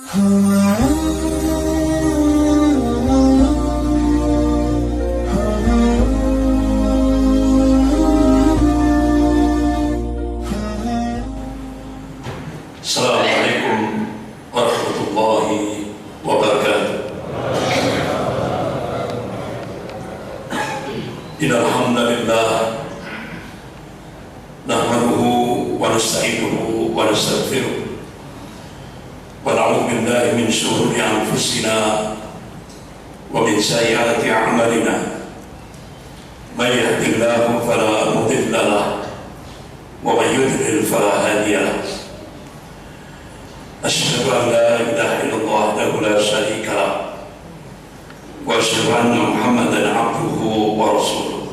Assalamualaikum warahmatullahi wabarakatuh. Innal hamdalillah nahmaduhu wa nasta'inuhu wa nastaghfiruh wa na'udzu billahi min shururi anfusina wa min sayyiati a'malina. May yahdihillahu fala mudilla lahu wa may yudlil fala hadiya lahu. Asyhadu an la ilaha illallah wahdahu la syarika lah wa asyhadu anna Muhammadan abduhu wa rasuluh.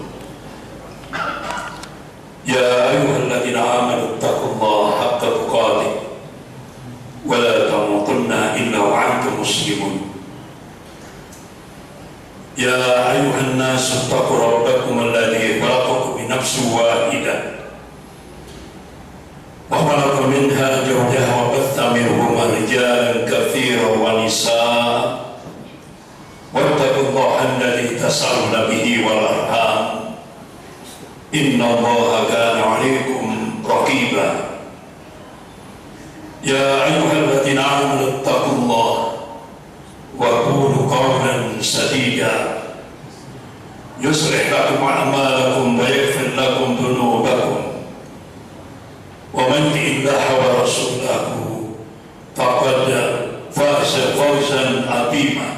Ya ayyuhalladzina amanu taqullaha haqqa tuqatih wa la tamutunna illa wa antum muslimun. Ya ayyuhan nasu taqu rabbakum alladzi khalaqakum min nafsin wahidah وخلق منها زوجها وبث منهما رجالا كثيرا ونساء واتقوا الله الذي تسألون به والأرحام إن الله كان عليكم رقيبا. يا أيها الذين آمنوا اتقوا الله وقولوا قولا سديدا يصلح لكم أعمالكم ويغفر لكم ذنوبكم ومن يطع الله ورسوله فقد فاز فوزا عظيما.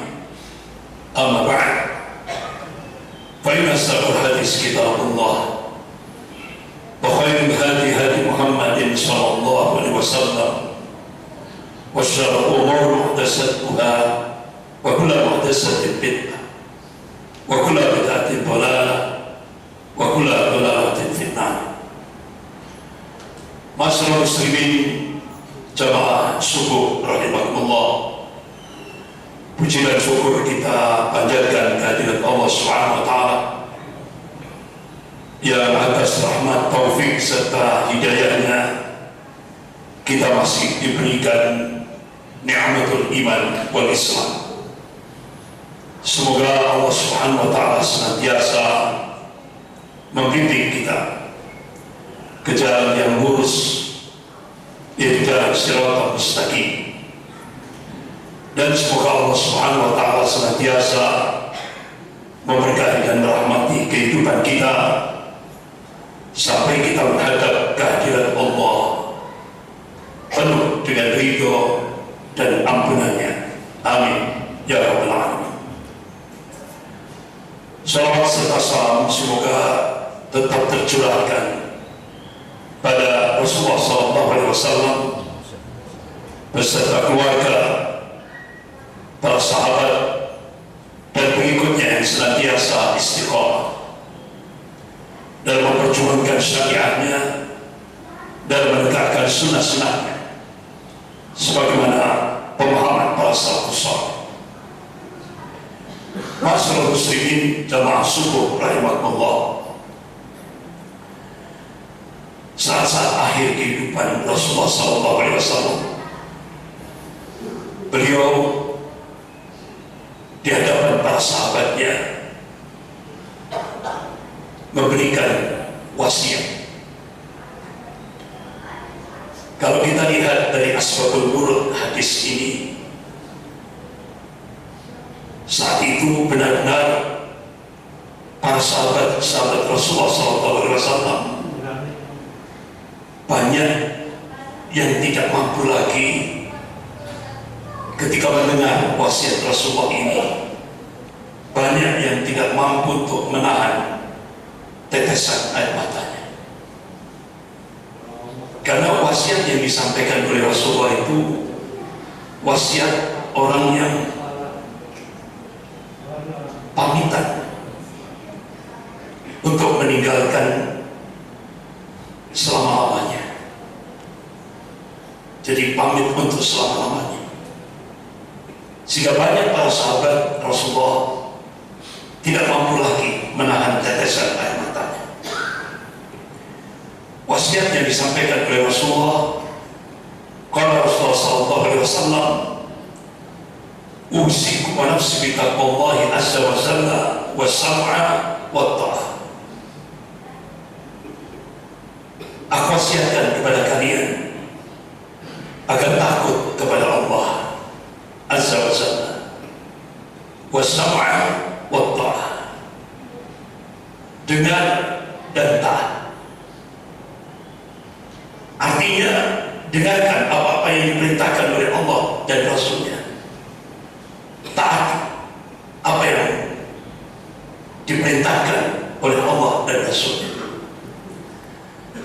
أما بعد فإن أصدق الحديث كتاب الله وخير الهدي هدي محمد صلى الله عليه وسلم وشر الأمور محدثاتها وكل محدثة بدعة وكل بدعة ضلالة وكل ضلالة في النار. Masyarakat muslimin jamaah subuh rahimakumullah, puji dan syukur kita panjatkan kehadirat Allah Subhanahu wa taala yang atas rahmat, taufik serta hidayahnya kita masih diberikan nikmatul iman wal Islam. Semoga Allah Subhanahu wa taala senantiasa membimbing kita ke jalan yang lurus, yaitu jalan siratal mustaqim. Dan semoga Allah Subhanahu wa taala senantiasa memberkahi dan merahmati kehidupan kita sampai kita menghadap kehadirat Allah penuh dengan ridho dan ampunannya. Amin ya rabbal alamin. Salawat serta salam semoga tetap tercurahkan pada Rasulullah SAW beserta keluarga, para sahabat dan pengikutnya yang senantiasa istiqomah dalam memperjuangkan syariatnya dan menegakkan sunnah-sunnahnya sebagaimana pemahaman para salafus saleh. Masyarakat muslimin jamaah subuh rahimakumullah, saat-saat akhir kehidupan Rasulullah SAW, beliau di hadapan para sahabatnya memberikan wasiat. Kalau kita lihat dari asbabul wurud hadis ini, saat itu benar-benar para sahabat Rasulullah SAW banyak yang tidak mampu lagi ketika mendengar wasiat Rasulullah ini. Banyak yang tidak mampu untuk menahan tetesan air matanya, karena wasiat yang disampaikan oleh Rasulullah itu wasiat orang yang pamitan untuk meninggalkan selama-lamanya. Jadi pamit untuk selama-lamanya. Sehingga banyak para sahabat Rasulullah tidak mampu lagi menahan tetesan air matanya. Wasiat yang disampaikan oleh Rasulullah, kalau Rasulullah SAW usikum wa nafsi bitaqwallahi azza wa jalla was-sam'a wat-ta'ah. Aku wasiatkan kepada kalian agar takut kepada Allah azza wa jalla was-sam'a wat-ta'ah, dengar dan taat. Artinya dengarkan apa-apa yang diperintahkan oleh Allah dan Rasulnya, taat apa yang diperintahkan oleh Allah dan Rasulnya.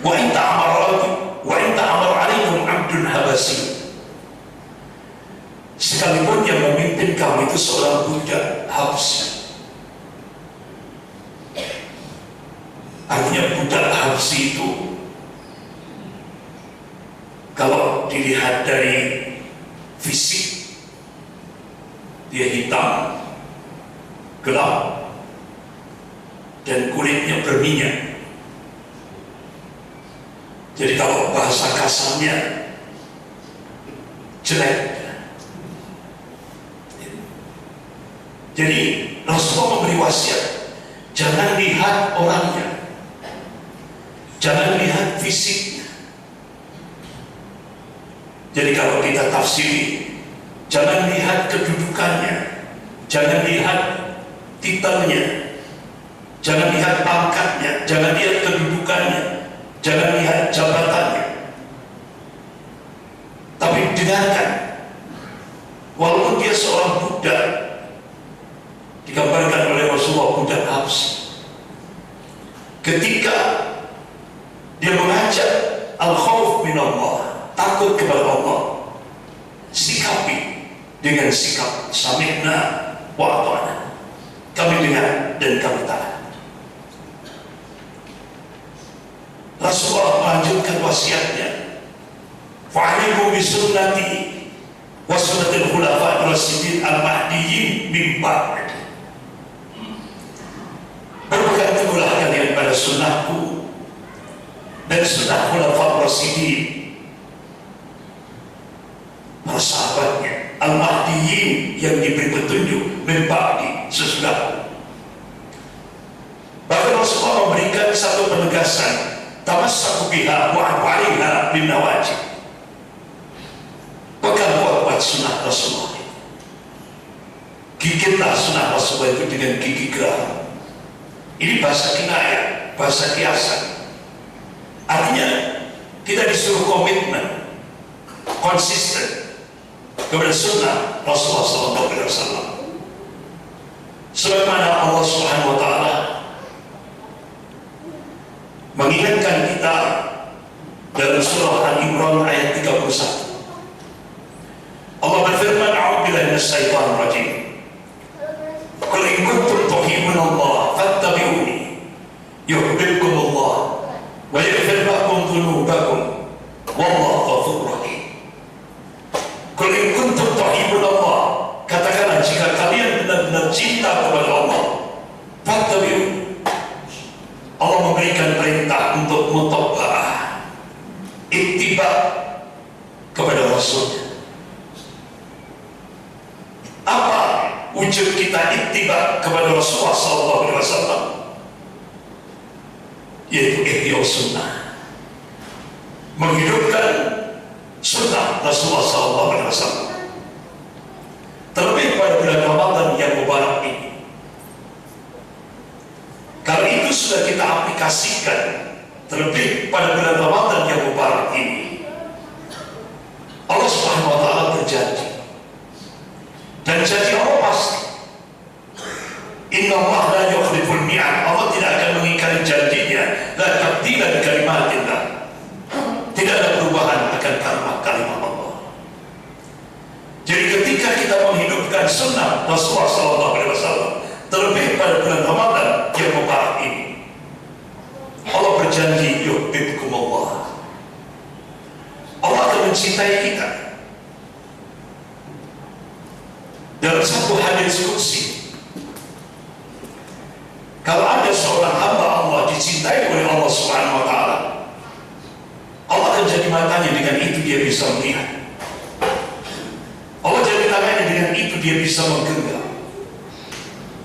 Wa in ta'amar alaikum abdun habasi, sekalipun yang memimpin kamu itu seorang budak Habsi. Artinya budak Habsi itu kalau dilihat dari fisik, dia hitam, gelap, dan kulitnya berminyak. Jadi kalau bahasa kasarnya jelek. Jadi Rasulullah memberi wasiat, jangan lihat orangnya, jangan lihat fisiknya. Jadi kalau kita tafsiri, jangan lihat kedudukannya, jangan lihat titelnya, jangan lihat pangkatnya, jangan lihat kedudukannya, jangan lihat jabatannya. Tapi dengarkan, walaupun dia seorang budak, digambarkan oleh Rasulullah budak Habsi, ketika dia mengajak al-khauf min Allah, takut kepada Allah, sikapi dengan sikap sami'na wa ata'na, kami dengar dan kami taat. Rasulullah melanjutkan wasiatnya, fa'alimu bisunnati wa sunnatil khulafa'ir rasyidin al-mahdiyyin min ba'di. Berpegang teguhlah kalian pada sunnahku dan sunnah khulafa'ir rasyidin, para sahabatnya al-mahdiyyin yang diberi petunjuk min ba'di, sesudah. Bahkan Rasulullah memberikan satu penegasan, tamassaku biha wa 'alaiha bin nawajib. Pegang kuat sunnah Rasulullah. Gigitlah sunnah Rasulullah itu dengan gigi geram. Ini bahasa kinayah, bahasa kiasan. Artinya kita disuruh komitmen, konsisten kepada sunnah Rasulullah SAW. Sebagaimana Allah Subhanahu wa Ta'ala mengingatkan kita dalam surah Al-Imran ayat 31. Allah berfirman, a'udzubillahi minasyaitonir rajim. Qul in kuntum tuhibbunallah fattabi'uni yuhibbukumullah wa yaghfir lakum dhunubakum wallahu ghafurur rahim. Qul in kuntum tuhibbunallah, katakanlah jika kalian benar-benar cinta kepada Allah, fattabi'uni. Allah memberikan perintah untuk mutaba'ah, ittiba kepada Rasulnya. Apa wujud kita ittiba kepada Rasulullah SAW? Yaitu ihya sunnah, menghidupkan sunnah Rasulullah SAW. Terlebih pada bulan Ramadan yang mubarak ini, kalau itu sudah kita aplikasikan, terlebih pada bulan Ramadan yang mubarak ini, Allah Subhanahu wa Ta'ala berjanji, dan janji Allah pasti. Inna Allah la yukhliful mi'ad, Allah tidak akan mengingkari janjinya. La tabdila li kalimatillah, tidak ada perubahan akan kalimat Allah. Jadi ketika kita menghidupkan sunnah Rasulullah SAW, terlebih pada bulan Ramadan yang mubarak ini, Allah berjanji yuhibbukumullah, Allah akan mencintai kita. Dalam satu hadis qudsi, kalau ada seorang hamba Allah dicintai oleh Allah Subhanahu wa Ta'ala, Allah akan jadi matanya, dengan itu dia bisa melihat. Allah jadi tangannya, dengan itu dia bisa menggenggam.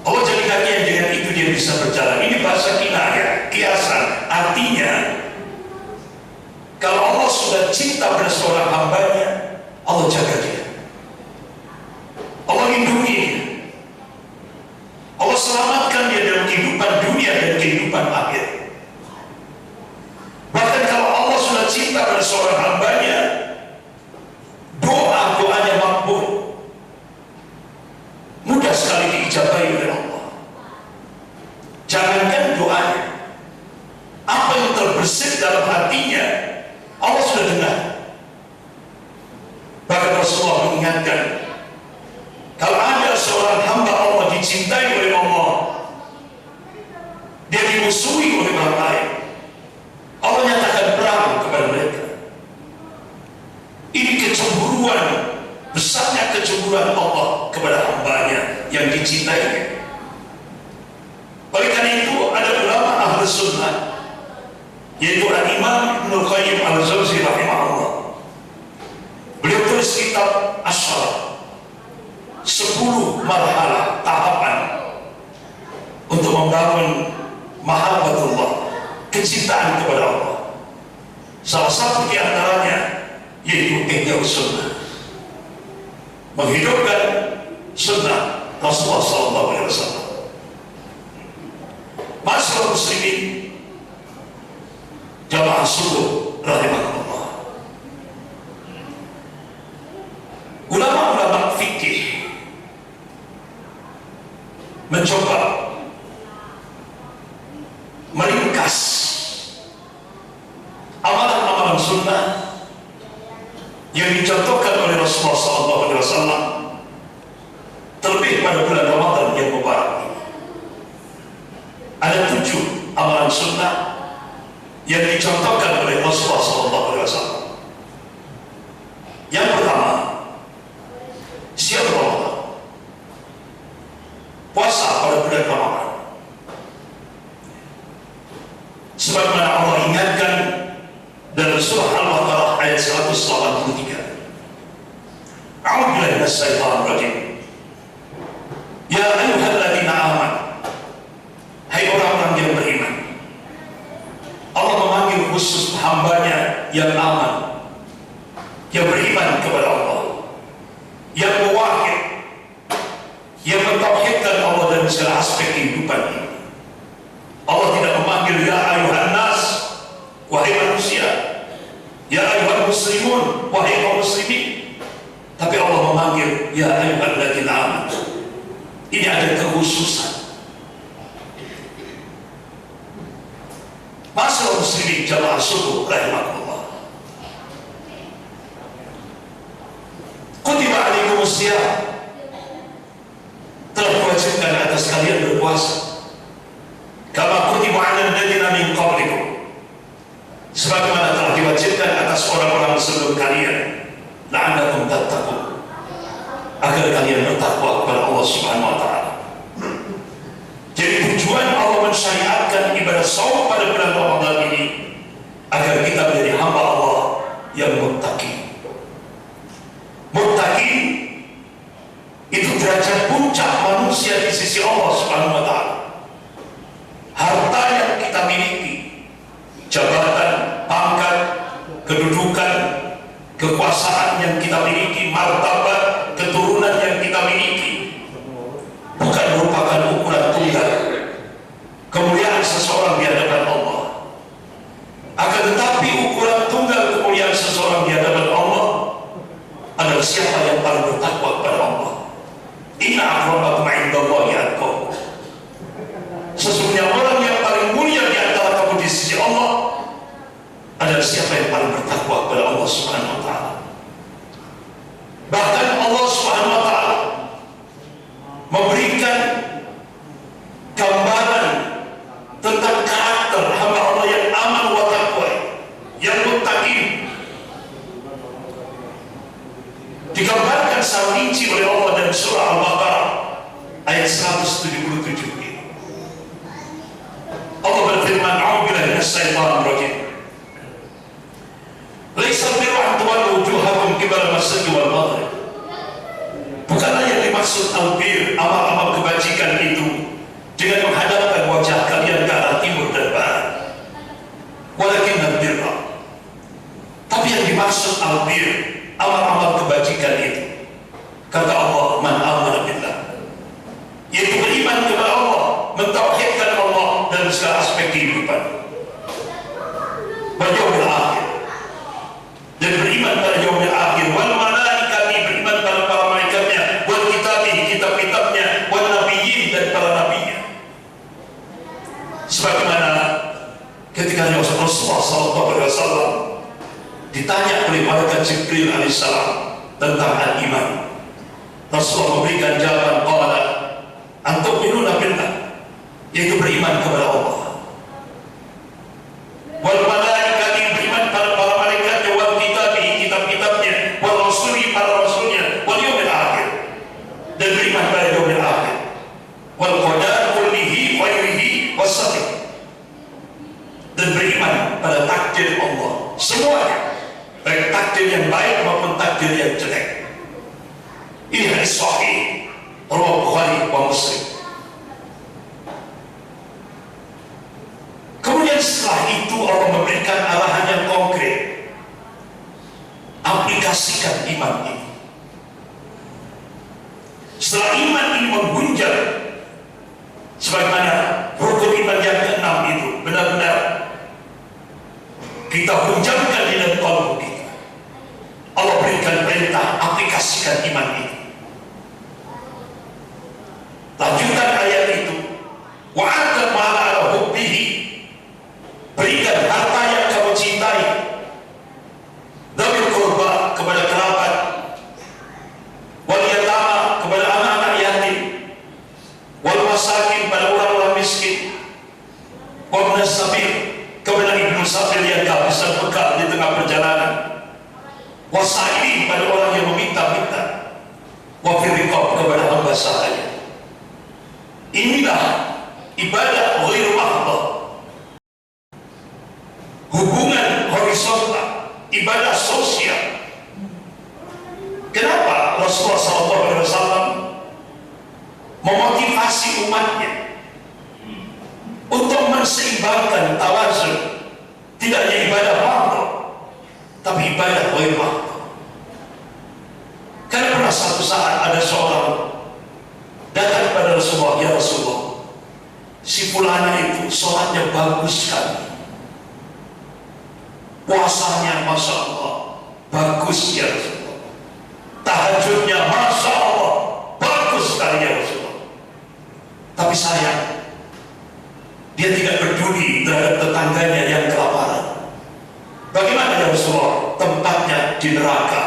Allah jadi kaki yang dengan itu dia bisa berjalan. Ini bahasa kinayah, kiasan. Artinya, kalau Allah sudah cinta pada seorang hambanya, Allah jaga dia. Allah lindungi dia. Allah selamatkan dia dalam kehidupan dunia dan kehidupan akhir. Bahkan kalau Allah sudah cinta pada seorang hambanya, doanya makbul, mudah sekali diijabahi oleh Allah. Jangankan doanya, apa yang terbersit dalam hatinya Allah sudah dengar. Bahkan Rasulullah mengingatkan, kalau ada seorang hamba Allah dicintai oleh Allah, dia dimusuhi oleh orang lain, Allah nyatakan perang kepada mereka. Ini kecemburuan, besarnya kecemburuan Allah kepada hambanya yang dicintainya. Oleh karena itu ada ulama ahli sunnah, yaitu Al-Imam Ibnu Qayyim Al-Jauzi rahimahullah. Beliau tulis kitab Asyara, 10 marhalah tahapan untuk membangun mahabbatullah, kecintaan kepada Allah. Salah satu di antaranya yaitu ihya sunnah, menghidupkan sunnah Rasulullah SAW. Masyarakat muslimin jamaah subuh rahimahullah, ulama-ulama fikih mencoba meringkas amalan-amalan sunnah yang dicontohkan oleh Rasulullah SAW, terlebih pada bulan Ramadan yang mubarak. Ada 7 amalan sunnah yang dicontohkan oleh Rasulullah SAW. Yang pertama, siap Ramadan, puasa pada bulan Ramadan. Sebagaimana Allah ingatkan dalam surah Al-Baqarah ayat 183. A'udzubillahi minasyaitonir rajim. Ya ayyuhalladzina amanu, hai orang-orang yang beriman. Allah memanggil khusus hambanya yang aman, yang beriman kepada Allah, yang muwahhid, yang mentauhidkan Allah dalam segala aspek kehidupan ini. Allah tidak memanggil ya ayuhan nas, wahai manusia, ya ayuhan muslimun, wahai kaum muslimin, tapi Allah memanggil ya ayyuhalladzina amanu. Ini ada kekhususan. Masyarakat muslimin jamaah subuh rahimahullah, kutiba alaikumus syiyam, telah diwajibkan atas kalian berpuasa, kama kutiba alal ladzina min qablikum, sebagaimana telah diwajibkan atas orang-orang sebelum kalian, la'allakum tattaqun, agar kalian bertakwa kepada Allah Subhanahu wa taala. Jadi tujuan Allah mensyariatkan ibadah saum pada bulan Ramadan ini agar kita menjadi hamba Allah yang muttaqi. Muttaqi itu derajat puncak manusia di sisi Allah Subhanahu wa taala. Harta yang kita miliki, jabatan, pangkat, kedudukan, kekuasaan yang kita miliki, martabat, keturunan yang kita miliki, bukan merupakan ukuran tunggal kemuliaan seseorang di hadapan Allah. Akan tetapi ukuran tunggal kemuliaan seseorang di hadapan Allah adalah siapa yang paling bertakwa kepada Allah. Inna akramakum indallahi atqakum. Sesungguhnya orang yang paling mulia di antara kamu di sisi Allah adalah siapa yang paling bertakwa kepada Allah Subhanahu wa taala. Bahkan Allah Subhanahu wa taala memberikan gambaran tentang karakter hamba Allah yang aman wa taqwa, yang muttaqin. Digambarkan secara rinci oleh Allah dalam surah Al-Baqarah ayat 177. Allah berfirman, a'udzubillahi minasyaitonir rajim. Laisa birru an tuwallu wujuhakum qibala al-masyriqi wal maghrib. Bukanlah yang dimaksud dimaksud albir, amal-amal kebajikan itu dengan menghadapkan wajah kalian ke arah timur dan barat. Walakin albirra, tapi yang dimaksud albir, amal-amal kebajikan itu, kata Allah, man amana billah, yaitu beriman kepada Allah, mentauhidkan Allah dalam segala aspek kehidupan, wal yaumil akhir, dan beriman pada yaumil akhir, wal malaikati, beriman pada para malaikatnya, wal kitabi, kitab-kitabnya, wal nabiyyin, dan para nabinya. Sebagaimana ketika Rasulullah SAW ditanya oleh malaikat Jibril alaihissalam tentang al-iman, Rasulullah memberikan jawaban qala antu'minuna billah, yaitu beriman kepada Allah, wal malaikati, beriman pada para malaikatnya, wal kitabi, kitab-kitabnya, wal rasuli, para rasulnya, wal yaumil akhir, dan beriman pada yaumil akhir, wal qadar kullihi khairihi wasyarrihi, dan beriman pada takdir Allah semuanya, baik takdir yang baik maupun takdir yang jelek. Ini hadis sahih riwayat Bukhari wa Muslim. Kemudian setelah itu Allah memberikan arahan yang konkret, aplikasikan iman ini. Setelah iman ini menggunjang sebagaimana rukun iman yang keenam itu benar-benar kita gunjangkan di dalam kalbu kita, Allah berikan perintah, aplikasikan iman ini. Lanjutan ayat itu, wa'atul mala ala hubbihi, berikan harta yang kamu cintai, dzawil qurba, kepada kerabat, wal yatama, kepada anak-anak yatim, wal masakin, pada orang-orang miskin, wa ibnas sabil, kepada ibnu sabil yang kehabisan bekal di tengah perjalanan, wasaili, pada orang yang meminta-minta, wa fil riqab, kepada hamba sahaya. Inilah ibadah ghairu mahdhah, hubungan horizontal, ibadah sosial. Kenapa Rasulullah SAW memotivasi umatnya untuk menseimbangkan tawazun, tidak hanya ibadah mahdhah tapi ibadah ghairu mahdhah? Karena pernah satu saat ada seorang datang kepada Rasulullah, ya Rasulullah, si fulana itu sholatnya bagus sekali, puasanya Masya Allah bagus ya Rasulullah, tahajudnya Masya Allah bagus sekali ya Rasulullah, tapi sayang dia tidak peduli terhadap tetangganya yang kelaparan. Bagaimana ya Rasulullah? Tempatnya di neraka,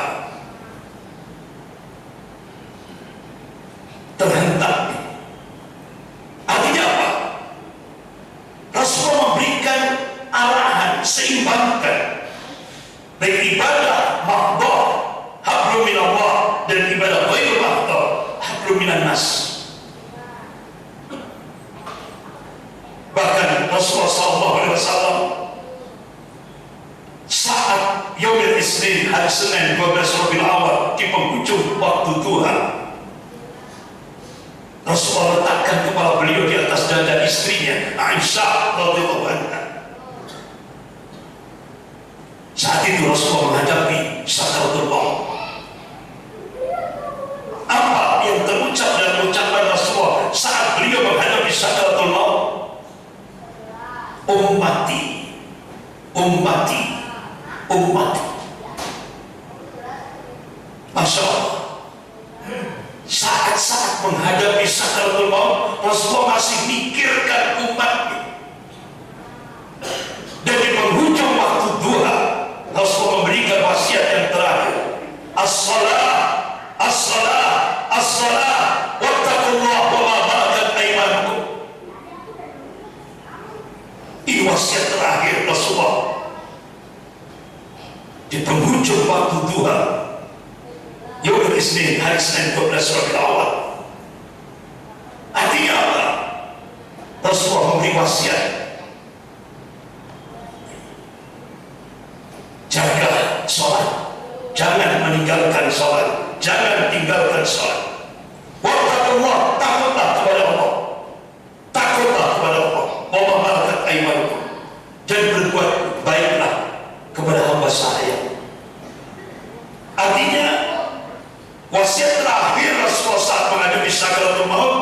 terhentak. Artinya apa? Rasulullah memberikan arahan, seimbangkan baik ibadah mahdhah, hablum minallah, dan ibadah ghairu mahdhah, hablum minan nas. Bahkan Rasulullah SAW saat Yaumul Isnin, hari Senin 12 Rabiul Awal, di penghujung waktu duha, Rasulullah letakkan kepala beliau di atas dada istrinya Aisyah radhiyallahu anha. Saat itu Rasulullah menghadapi sakaratul maut. Apa yang terucap dalam ucapan Rasulullah saat beliau menghadapi sakaratul maut? Ummati, ummati, ummati. Masya Allah, saat-saat menghadapi sakaratul maut, Rasulullah masih mikirkan umatnya. Dan di penghujung waktu duha, Rasulullah memberikan wasiat yang terakhir, as-salah, as-salah, as-salah, wattaqullah wa ma malakat aymanukum. Ini wasiat terakhir Rasulullah di penghujung waktu duha Yaumul Isnin, hari Senin 12 Rabiul Awal. Artinya apa? Rasulullah memberi wasiat, jaga sholat, jangan meninggalkan sholat, jangan tinggalkan sholat. Wattaqullah, takutlah kepada Allah. Takutlah kepada Allah. Wa malakat aymanukum. Dan berbuat baiklah kepada hamba saya. Artinya wasiat terakhir Rasulullah saat menghadapi sakaratul maut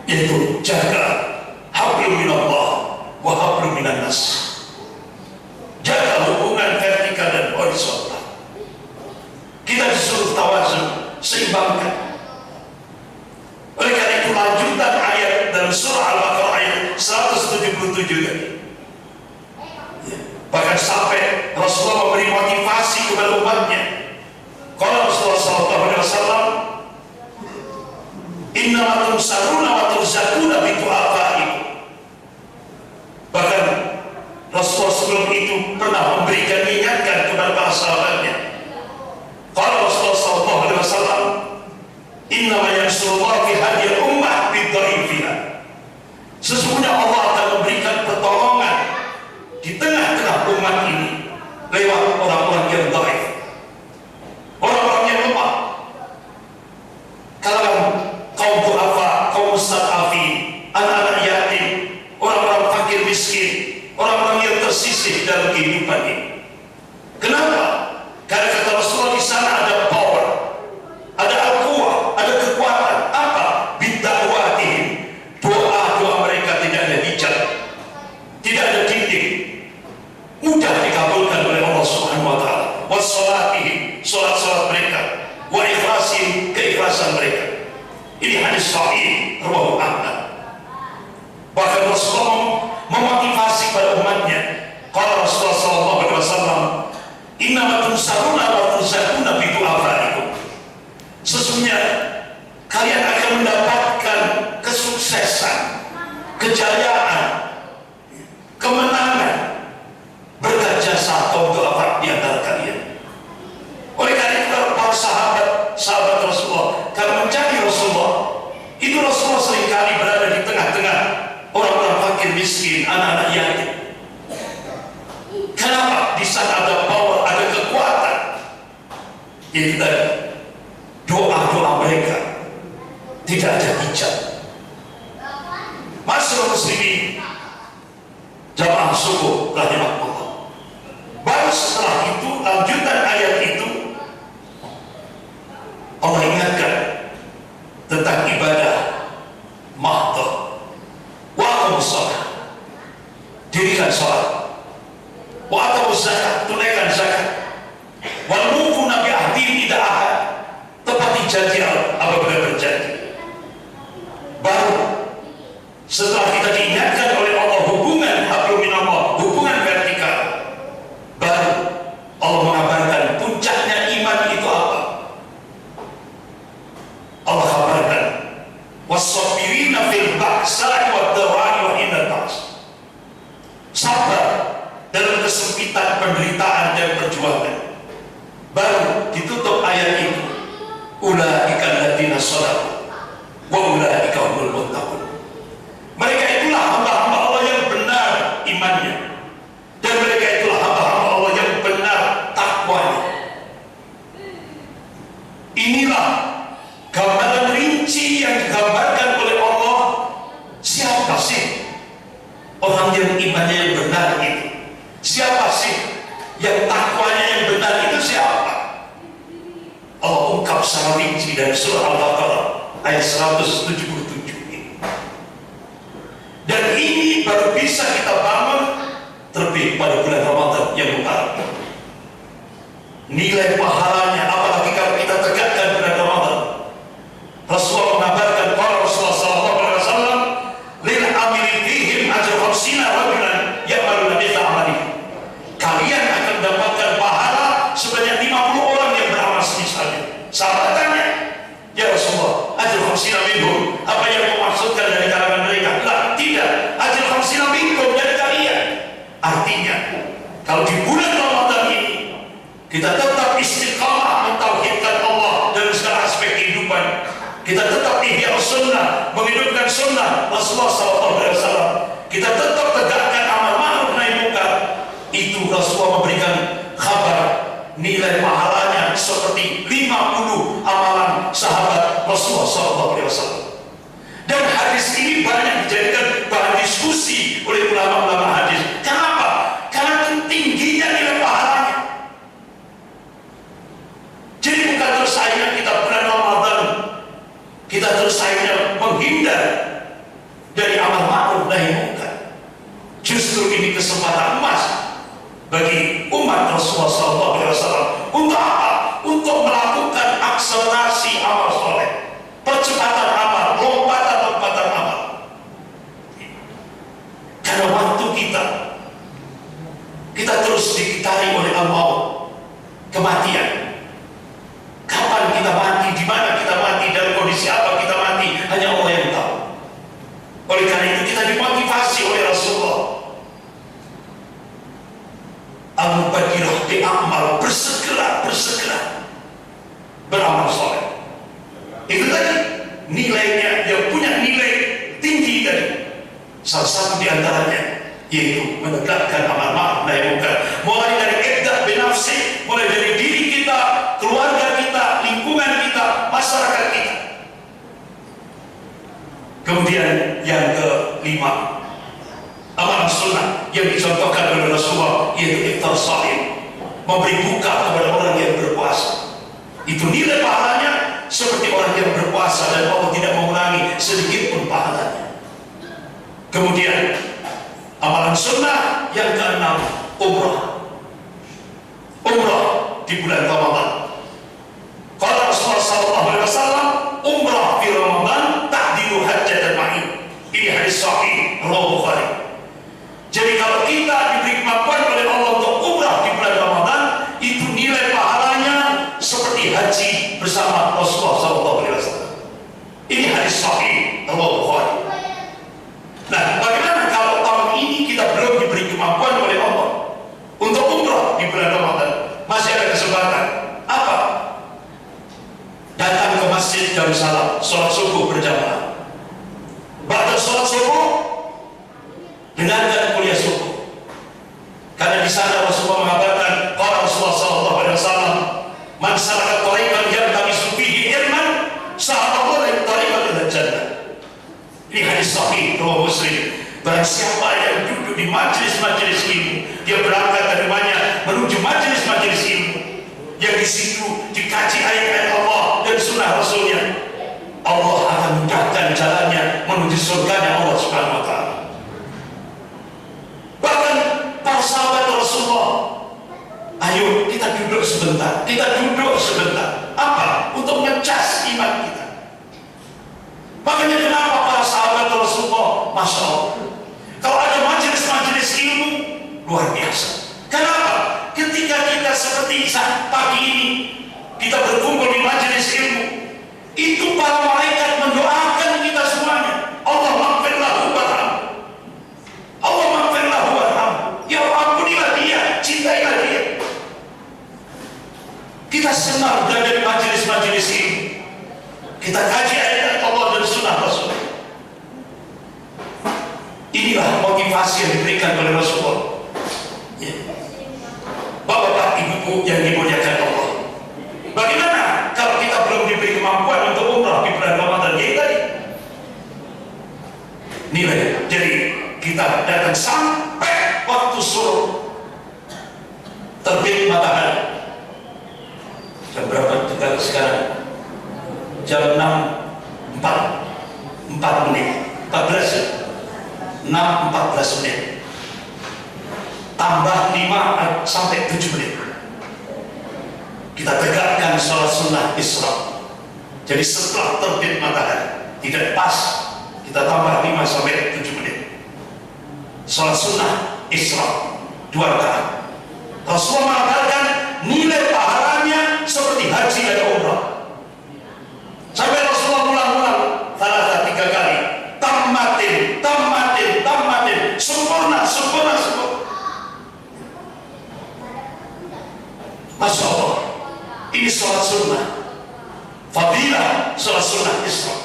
yaitu jaga hablum minallah wa hablum minan nas. Jaga hubungan vertikal dan horizontal. Kita disuruh tawazun, seimbangkan. Oleh karena itu lanjutan ayat dalam surah Al-Baqarah ayat 177 tadi. Bahkan sampai Rasulullah memberi motivasi kepada umatnya. Kalau Rasulullah SAW, innama tumsaruna wa turzakuna bitu'afaikum. Bahkan Rasulullah sebelum itu pernah memberikan ingatkan kepada para sahabatnya. Kalau Rasulullah SAW, innama yansurullah fi hadhihi ummah bidha'ifiha. Sesungguhnya Allah akan memberikan pertolongan di tengah-tengah umat ini lewat orang-orang yang dhaif, orang-orang yang lemah, kalangan kaum du'afa, kaum mustad'afin, anak-anak yatim, orang-orang fakir miskin, orang-orang yang tersisih dalam kehidupan ini. Kenapa? Karena kata Rasulullah di sana ada power, ada al-quwah, ada kekuatan. Apa? Bidakwatihim. Doa-doa mereka tidak ada hijab, tidak ada dinding, mudah dikabulkan oleh Allah Subhanahu wa taala. Wassalatihim, salat-salat mereka, wa ikhlasin, keikhlasan mereka. Ini hadis sahih rawahu Ahmad. Bahkan Rasulullah memotivasi pada umatnya. Qala Rasulullah sallallahu alaihi wasallam, innama tunsaruna wa turzakuna bi du'afaikum. Sesungguhnya kalian akan mendapatkan kesuksesan, kejayaan, kemenangan berkat jasa kaum du'afa di antara kalian. Oleh karena itu para sahabat Rasulullah, kalau mencari Rasulullah, itu Rasulullah seringkali berada di tengah-tengah orang-orang fakir miskin, anak-anak yatim. Kenapa? Di sana ada power, ada kekuatan. Itu tadi, doa-doa mereka tidak ada hijab. Masyarakat muslimin, jamaah subuh rahimahullah. Baru setelah itu, lanjutan ayat itu, Allah ingatkan tentang ibadah mahdoh. Wa aqimus shalah, dirikan salat. Wa atuz zakat, tunaikan zakat. Wal mufuna bi ahdihim idza ahad, tepati janji apabila berjanji. Baru setelah kita diingatkan oleh Allah hubungan hablum minallah, hubungan vertikal, baru Allah mengabarkan puncaknya iman itu apa. Allah kabarkan was-sabirina fil ba'sa'i wad-dharra'i wa hinal ba's. Sabar dalam kesempitan, penderitaan dan perjuangan. Baru ditutup ayat itu, ulaika alladziina shadaqu wa ulaika humul muttaqun. Mereka itulah hamba-hamba Allah yang benar imannya, dan mereka itulah hamba-hamba Allah yang benar takwanya. Inilah gambaran rinci yang digambarkan oleh Allah. Siapa sih orang yang imannya yang benar itu? Siapa sih yang takwanya yang benar itu? Siapa? Allah ungkap secara rinci dari surah Al-Baqarah ayat 177 ini. Dan ini baru bisa kita bangun terlebih pada bulan Ramadan yang mubarak. Nilai pahalanya apalagi kalau kita tegakkan bulan Ramadan. Rasulullah mengabarkan kalau Rasulullah sallallahu alaihi wasallam lil amili fihim ajru 50 rajulan ya'maluna bi amali. Kalian akan mendapatkan pahala sebanyak 50 orang yang beramal semisalnya. Sahabat tanya, ya Rasulullah, ajru 50 minhum, apa yang dimaksudkan dari kalangan mereka? Lah, tidak, ajru 50 minhum dari kalian. Artinya, kalau di bulan Ramadan ini kita tetap istiqamah mentauhidkan Allah dalam segala aspek kehidupan, kita tetap ihya sunnah, menghidupkan sunnah Rasulullah SAW, kita tetap tegakkan amal ma'ruf nahi munkar, itu Rasulullah memberikan kabar nilai pahalanya seperti seperti 50 amalan sahabat Rasulullah SAW. Dan hadis ini banyak dijadikan bahan diskusi oleh ulama-ulama hadis. Kenapa? Karena tingginya nilai pahalanya. Jadi bukan terus akhirnya kita bulan Ramadan, kita terus akhirnya menghindar dari amal ma'ruf nahi munkar. Justru ini kesempatan emas bagi umat Rasulullah SAW. Untuk apa? Untuk melakukan akselerasi amal soleh, percepatan amal, lompatan amal. Karena waktu kita terus dikitari oleh al-maut, kematian. Kapan kita mati, di mana kita mati, dalam kondisi apa kita mati, hanya Allah yang tahu. Oleh karena itu kita dimotivasi oleh Rasulullah. Al-Mubadirah di amal, bersegera beramal soleh. Itu tadi nilainya, dia punya nilai tinggi tadi. Salah satu di antaranya yaitu menegakkan amal ma'ruf nahi munkar, mulai dari ibda' binafsi, mulai dari diri kita, keluarga kita, lingkungan kita, masyarakat kita. Kemudian yang kelima, amalan sunnah yang dicontohkan oleh Rasulullah yaitu iftar sha'im, memberi buka kepada orang yang berpuasa. Itu nilai pahalanya seperti orang yang berpuasa dan Allah tidak mengurangi sedikit pun pahalanya. Kemudian amalan sunnah yang keenam, umrah di bulan Ramadan. Kalau Rasulullah SAW, umrah di Ramadan ta'dilu hajjatan ma'i. Ini hadis sahih riwayat Bukhari. Jadi kalau kita diberi kemampuan oleh Allah untuk umrah di bulan Ramadan, itu nilai pahalanya seperti haji bersama Rasulullah SAW. Ini hadis sahih riwayat Bukhari. Nah, bagaimana kalau tahun ini kita belum diberi kemampuan oleh Allah untuk umrah di bulan Ramadan? Masih ada kesempatan. Apa? Datang ke Masjid Darussalam, sholat subuh berjamaah. Ba'da sholat subuh, dengarkan kuliah subuh. Karena di sana Rasulullah mengatakan, qala Rasulullah SAW, man salaka thariqan yaltamisu fihi ilman, sahalallahu alaihi thariqan ilal jannah. Ini hadis sahih riwayat Muslim. Barang siapa yang duduk di majelis-majelis ilmu, dia berangkat dari rumahnya menuju majelis-majelis ilmu yang di situ dikaji ayat-ayat Allah dan sunnah Rasulnya, Allah akan mudahkan jalannya menuju surganya Allah Subhanahu wa ta'ala. Bahkan para sahabat Rasulullah, ayo kita duduk sebentar. Apa? Untuk ngecas iman kita. Makanya kenapa para sahabat Rasulullah, Masya Allah, kalau ada majelis-majelis ilmu, luar biasa. Kenapa? Ketika kita seperti saat pagi ini, kita berkumpul di majelis ilmu, itu para malaikat mendoakan kita semuanya. Allah maghfir lahu warhamhu. Allah maghfir lahu warhamhu. Ya ampunilah dia, cintailah dia. Kita senang berada di majelis-majelis ilmu. Kita kaji ayat Allah dan sunnah Rasul. Inilah motivasi yang diberikan oleh Rasulullah. Ya. Bapak-bapak, ibu-ibu yang dimuliakan Allah, bagaimana kalau kita belum diberi kemampuan untuk umrah di bulan Ramadan ini tadi? Nilai. Jadi kita datang sampai waktu suruh terbit matahari. Jam berapa kita sekarang? Jam 6.4 menit, 6.14 menit, tambah 5 sampai 7 menit. Kita tegakkan sholat sunnah Isra. Jadi setelah terbit matahari, tidak pas, kita tambah 5 sampai 7 menit. Sholat sunnah Isra 2 rakaat. Rasulullah mengatakan nilai pahalanya seperti haji dan umrah. Sampai Rasulullah ulang-ulang 3 kali, tammatin, sempurna. Masya Allah, ini sholat sunnah, fadilah sholat sunnah Isra.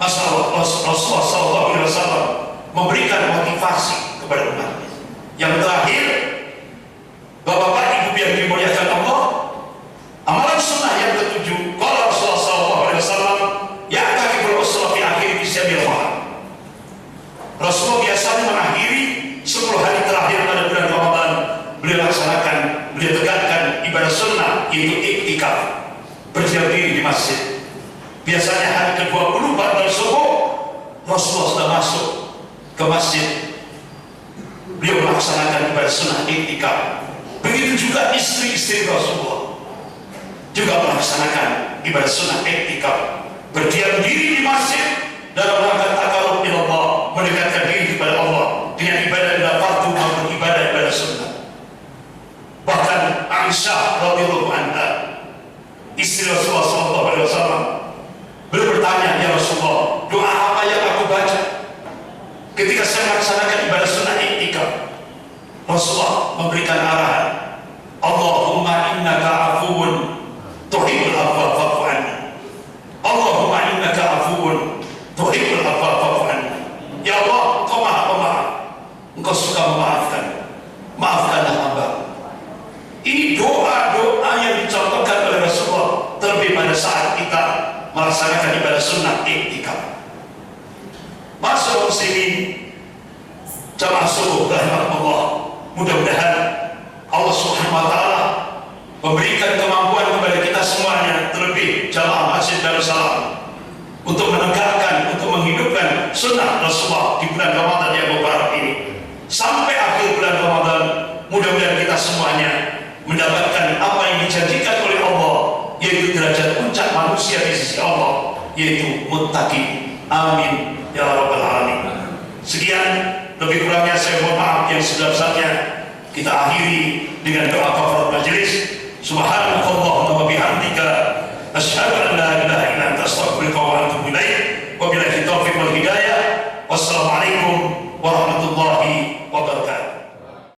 Masya Allah, Rasulullah SAW memberikan motivasi kepada umatnya. Yang terakhir, bapak-bapak, ibu yang dimuliakan Allah, beliau laksanakan, beliau tegakkan ibadah sunnah, yaitu iktikaf, berdiam diri di masjid. Biasanya hari ke-20 pada subuh Rasulullah sudah masuk ke masjid, beliau melaksanakan ibadah sunnah iktikaf. Begitu juga istri-istri Rasulullah juga melaksanakan ibadah sunnah iktikaf, berdiam diri di masjid dalam rangka taqarrub ila Allah, mendekatkan diri kepada Allah dengan ibadah fardu maupun ibadah sunnah. Bahkan Aisyah radhiyallahu anha, istri Rasulullah sallallahu alaihi wasallam, beliau bertanya, "Ya Rasulullah, doa apa yang aku baca ketika saya melaksanakan ibadah sunnah iktikaf?" Rasulullah memberikan arahan, "Allahumma innaka afuwun tuhibbul afwa fa'fu anni. Allahumma innaka afuwun tuhibbul afwa fa'fu anni." Ya Allah, Engkau Maha Pemaaf, Engkau suka memaafkan, maafkanlah hamba. Ini doa-doa yang dicontohkan oleh Rasulullah, terlebih pada saat kita melaksanakan ibadah sunnah iktikaf. Masyaallah muslimin, jamaah subuh rahimahullah, mudah-mudahan Allah Subhanahu wa taala memberikan kemampuan kepada kita semuanya, terlebih jamaah Masjid Darussalam, untuk menegakkan, untuk menghidupkan sunnah Rasulullah di bulan Ramadan yang mubarak ini. Sampai akhir bulan Ramadan, mudah-mudahan kita semuanya mendapatkan apa yang dijanjikan oleh Allah, yaitu derajat puncak manusia di sisi Allah, yaitu muttaqin. Amin ya rabbal alamin. Sekian, lebih kurangnya saya mohon maaf yang sebesar-besarnya. Kita akhiri dengan doa kafaratul majelis. Subhanallahumma wa bihamdika, asyhadu an la ilaha illa anta, astaghfiruka wa atubu ilaik. Wabillahi taufiq wal hidayah. Wassalamualaikum warahmatullahi